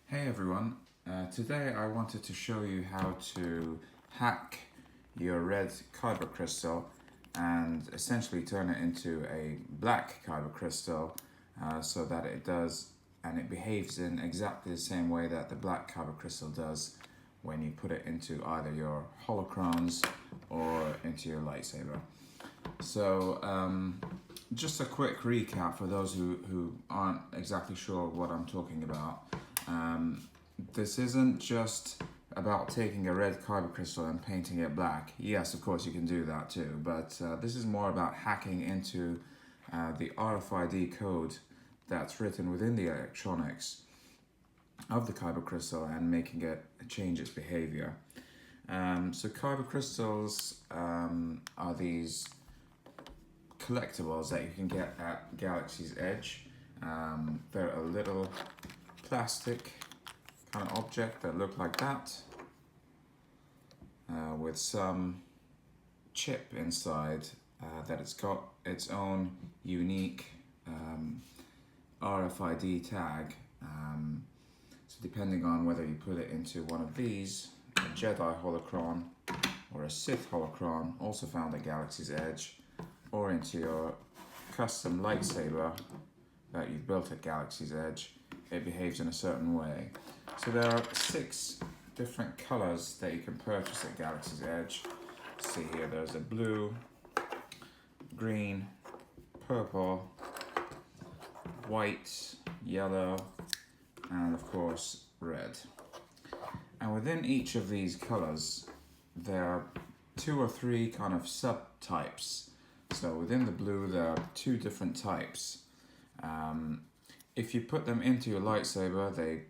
Hey everyone, today I wanted to show you how to hack your red kyber crystal and essentially turn it into a black kyber crystal so that it does and it behaves in exactly the same way that the black kyber crystal does when you put it into either your holocrons or into your lightsaber. So just a quick recap for those who aren't exactly sure what I'm talking about. This isn't just about taking a red kyber crystal and painting it black. Yes, of course you can do that too, but this is more about hacking into the RFID code that's written within the electronics of the kyber crystal and making it change its behavior. So kyber crystals are these collectibles that you can get at Galaxy's Edge. They're a little plastic kind of object that look like that with some chip inside that it's got its own unique RFID tag. So depending on whether you put it into one of these, a Jedi holocron or a Sith holocron, also found at Galaxy's Edge, or into your custom lightsaber that you've built at Galaxy's Edge, it behaves in a certain way. So there are 6 different colors that you can purchase at Galaxy's Edge. See here, there's a blue, green, purple, white, yellow, and of course red. And within each of these colors, there are 2 or 3 kind of subtypes. So within the blue, there are 2 different types. If you put them into your lightsaber, they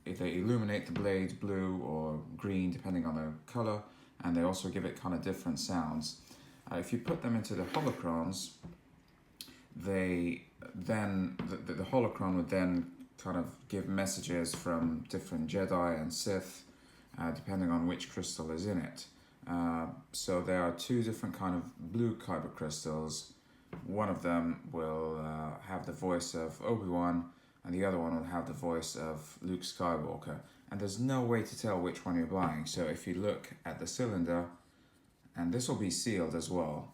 illuminate the blade blue or green, depending on the color, and they also give it kind of different sounds. If you put them into the holocrons, the holocron would then kind of give messages from different Jedi and Sith, depending on which crystal is in it. So there are 2 different kind of blue kyber crystals. One of them will have the voice of Obi-Wan, and the other one will have the voice of Luke Skywalker. And there's no way to tell which one you're buying. So if you look at the cylinder, and this will be sealed as well.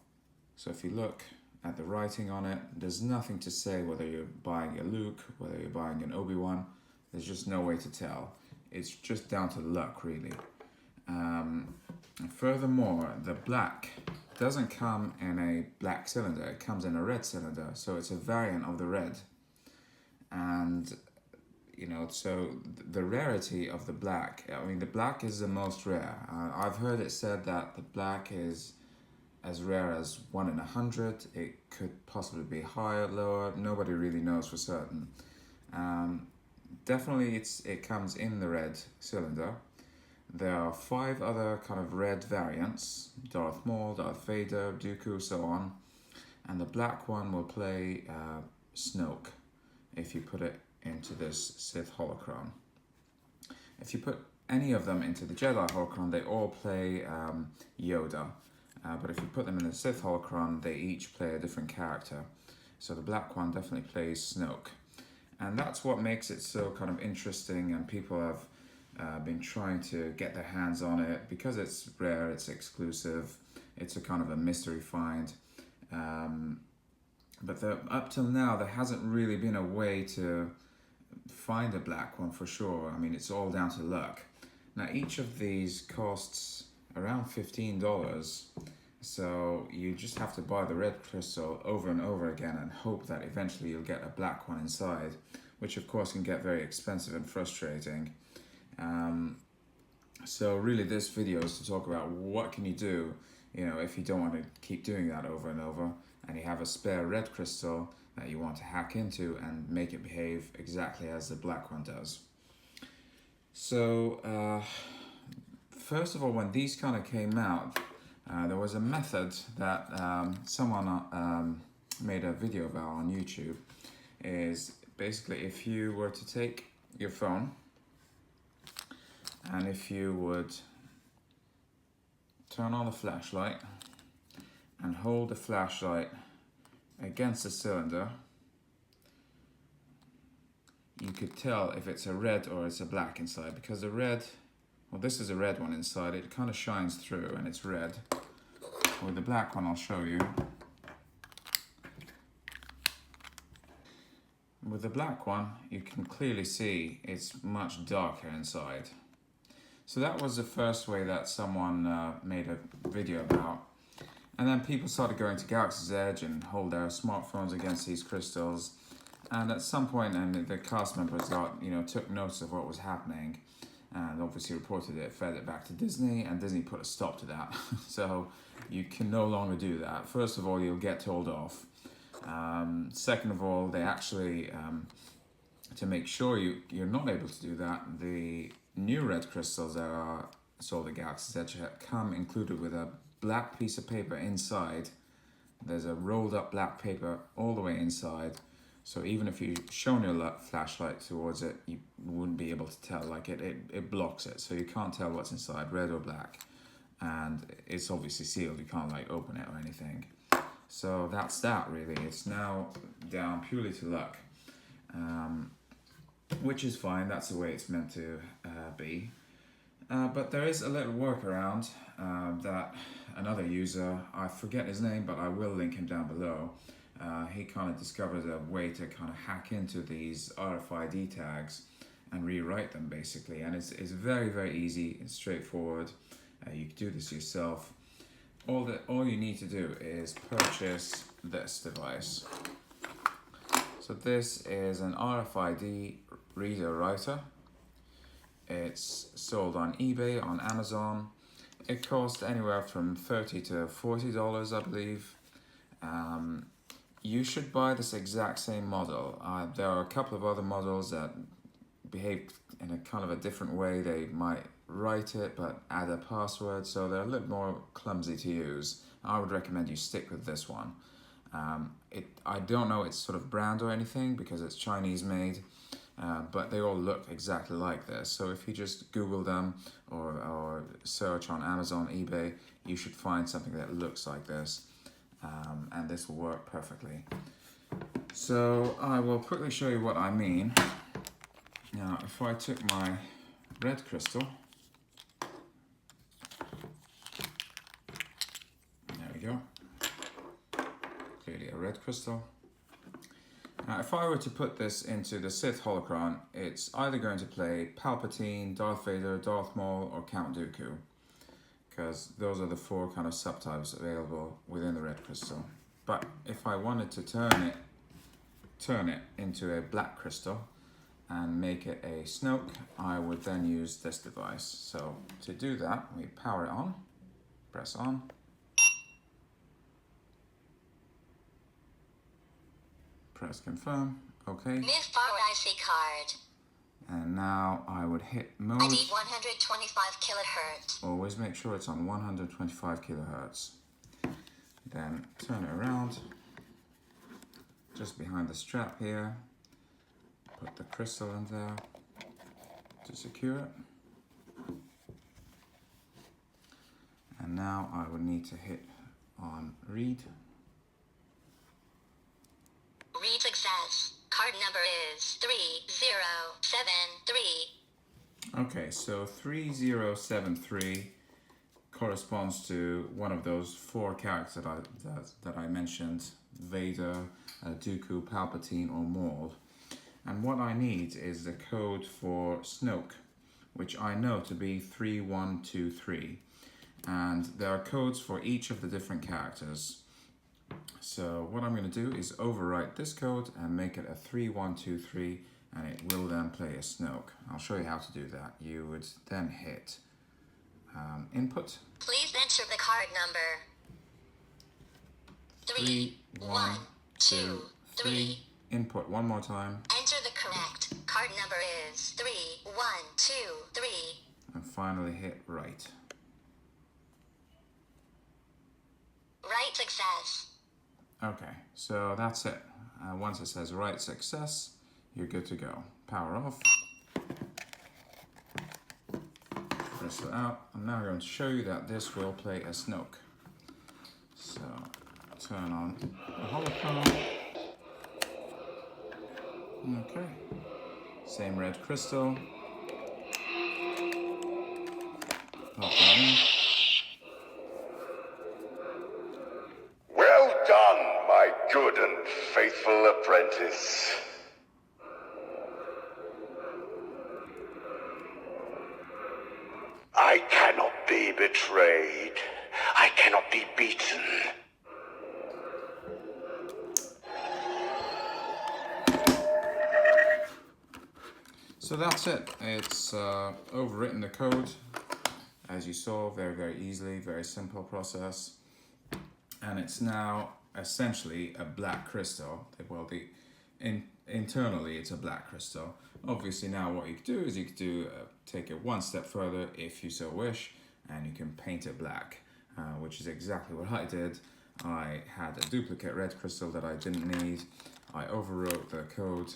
So if you look at the writing on it, there's nothing to say whether you're buying a Luke, whether you're buying an Obi-Wan. There's just no way to tell. It's just down to luck, really. Furthermore, the black doesn't come in a black cylinder, it comes in a red cylinder, so it's a variant of the red. And so the rarity of the black, I mean, the black is the most rare. I've heard it said that the black is as rare as 1 in 100. It could possibly be higher, lower, nobody really knows for certain. Definitely it comes in the red cylinder. There are 5 other kind of red variants: Darth Maul, Darth Vader, Dooku, so on. And the black one will play Snoke if you put it into this Sith holocron. If you put any of them into the Jedi holocron, they all play Yoda. But if you put them in the Sith holocron, they each play a different character. So the black one definitely plays Snoke. And that's what makes it so kind of interesting, and people have been trying to get their hands on it because it's rare, it's exclusive, it's a kind of a mystery find. But up till now, there hasn't really been a way to find a black one for sure. I mean, it's all down to luck. Now, each of these costs around $15, so you just have to buy the red crystal over and over again and hope that eventually you'll get a black one inside, which of course can get very expensive and frustrating. So really this video is to talk about what can you do, if you don't want to keep doing that over and over, and you have a spare red crystal that you want to hack into and make it behave exactly as the black one does. So first of all, when these kind of came out, there was a method that someone made a video about on YouTube. Is basically, if you were to take your phone and if you would turn on the flashlight and hold the flashlight against the cylinder, you could tell if it's a red or it's a black inside, because the red, well, this is a red one inside, it kind of shines through and it's red. With the black one, I'll show you. With the black one, you can clearly see it's much darker inside. So that was the first way that someone made a video about. And then people started going to Galaxy's Edge and hold their smartphones against these crystals. And at some point, and the cast members took notice of what was happening, and obviously reported it, fed it back to Disney, and Disney put a stop to that. So you can no longer do that. First of all, you'll get told off. Second of all, they actually, to make sure you're not able to do that, the new red crystals that are sold at Galaxy's Edge come included with a black piece of paper inside. There's a rolled up black paper all the way inside. So even if you shone your flashlight towards it, you wouldn't be able to tell. Like it blocks it, so you can't tell what's inside, red or black. And it's obviously sealed, you can't like open it or anything. So that's that really. It's now down purely to luck, which is fine. That's the way it's meant to be. But there is a little workaround that another user, I forget his name, but I will link him down below. He kind of discovered a way to kind of hack into these RFID tags and rewrite them basically. And it's very, very easy and straightforward. You can do this yourself. All you need to do is purchase this device. So this is an RFID reader writer. It's sold on eBay, on Amazon. It costs anywhere from $30 to $40, I believe. You should buy this exact same model. There are a couple of other models that behave in a kind of a different way. They might write it but add a password, so they're a little more clumsy to use. I would recommend you stick with this one. I don't know its sort of brand or anything because it's Chinese made, but they all look exactly like this. So if you just Google them or search on Amazon, eBay, you should find something that looks like this, and this will work perfectly. So I will quickly show you what I mean. Now, if I took my red crystal, there we go, clearly a red crystal. Now, if I were to put this into the Sith holocron, it's either going to play Palpatine, Darth Vader, Darth Maul, or Count Dooku, because those are the four kind of subtypes available within the red crystal. But if I wanted to turn it into a black crystal and make it a Snoke, I would then use this device. So to do that, we power it on, press on. Press confirm, okay. Myth bar IC card. And now I would hit mode. I need 125 kilohertz. Always make sure it's on 125 kilohertz. Then turn it around, just behind the strap here. Put the crystal in there to secure it. And now I would need to hit on read. Read success. Card number is 3073. Okay, so 3073 corresponds to one of those four characters that I mentioned: Vader, Dooku, Palpatine, or Maul. And what I need is the code for Snoke, which I know to be 3123. And there are codes for each of the different characters. So what I'm going to do is overwrite this code and make it a 3123, and it will then play a Snoke. I'll show you how to do that. You would then hit input. Please enter the card number. 3123. Input one more time. Enter the correct card number is 3123. And finally hit write. Write success. Okay, so that's it. Once it says write success, you're good to go. Power off. Press it out. I'm now going to show you that this will play a Snoke. So turn on the holocron. Okay. Same red crystal. Pop that in. Well done, my good and faithful apprentice. I cannot be betrayed. I cannot be beaten. So that's it. It's overwritten the code, as you saw, very, very easily, very simple process. And it's now essentially a black crystal. Well, internally it's a black crystal. Obviously now what you could do is you could take it one step further if you so wish, and you can paint it black, which is exactly what I did. I had a duplicate red crystal that I didn't need. I overwrote the code,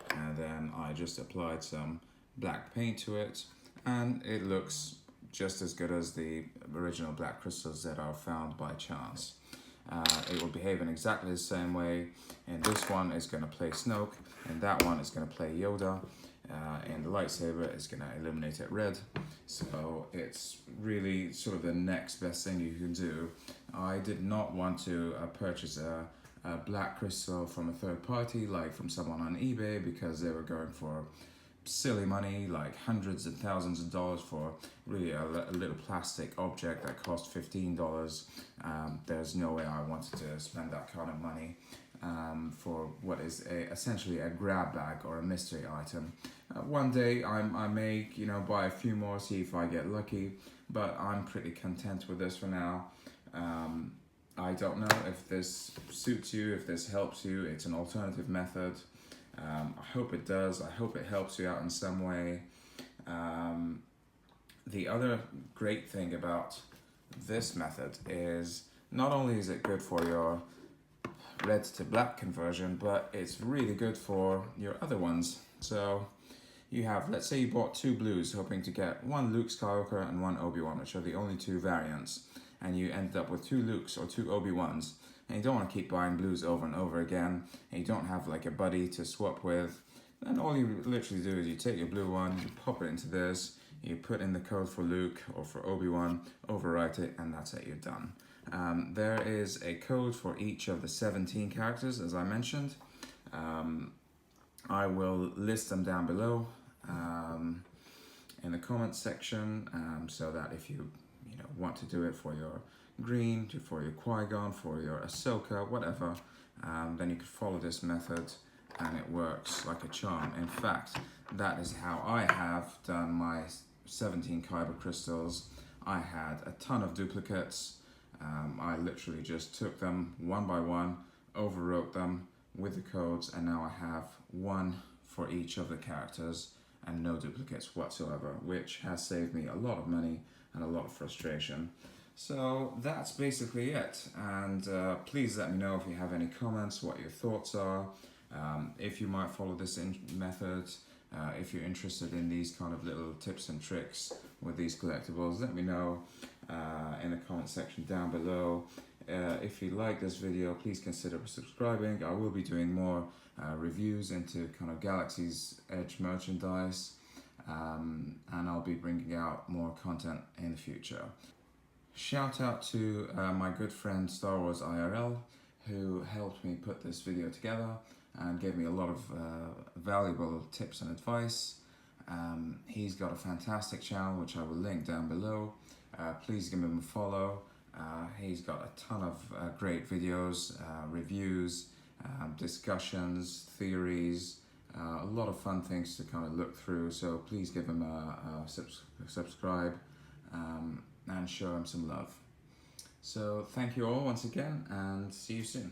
and then I just applied some black paint to it, and it looks just as good as the original black crystals that are found by chance. It will behave in exactly the same way. And this one is going to play Snoke, and that one is going to play Yoda, and the lightsaber is going to illuminate it red. So it's really sort of the next best thing you can do. I did not want to purchase a black crystal from a third party, like from someone on eBay, because they were going for silly money, like hundreds and thousands of dollars for really a little plastic object that cost $15. There's no way I wanted to spend that kind of money for what is essentially a grab bag or a mystery item. One day I may, buy a few more, see if I get lucky, but I'm pretty content with this for now. I don't know if this suits you, if this helps you. It's an alternative method. I hope it does. I hope it helps you out in some way. The other great thing about this method is not only is it good for your red to black conversion, but it's really good for your other ones. So you have, let's say you bought two blues hoping to get one Luke Skywalker and one Obi-Wan, which are the only two variants, and you ended up with two Lukes or two Obi-Wans, and you don't want to keep buying blues over and over again, and you don't have like a buddy to swap with, then all you literally do is you take your blue one, you pop it into this, you put in the code for Luke or for Obi-Wan, overwrite it, and that's it, you're done. There is a code for each of the 17 characters, as I mentioned. I will list them down below in the comments section, so that if you want to do it for your green, for your Qui-Gon, for your Ahsoka, whatever, then you can follow this method and it works like a charm. In fact, that is how I have done my 17 Kyber crystals. I had a ton of duplicates. I literally just took them one by one, overwrote them with the codes, and now I have one for each of the characters and no duplicates whatsoever, which has saved me a lot of money and a lot of frustration. So that's basically it, and please let me know if you have any comments, what your thoughts are, if you might follow this method, if you're interested in these kind of little tips and tricks with these collectibles. Let me know in the comment section down below. If you like this video, please consider subscribing. I will be doing more reviews into kind of Galaxy's Edge merchandise, and I'll be bringing out more content in the future. Shout out to my good friend Star Wars IRL, who helped me put this video together and gave me a lot of valuable tips and advice. He's got a fantastic channel which I will link down below. Please give him a follow. He's got a ton of great videos, reviews, discussions, theories, a lot of fun things to kind of look through. So please give him a subscribe and show him some love. So thank you all once again, and see you soon.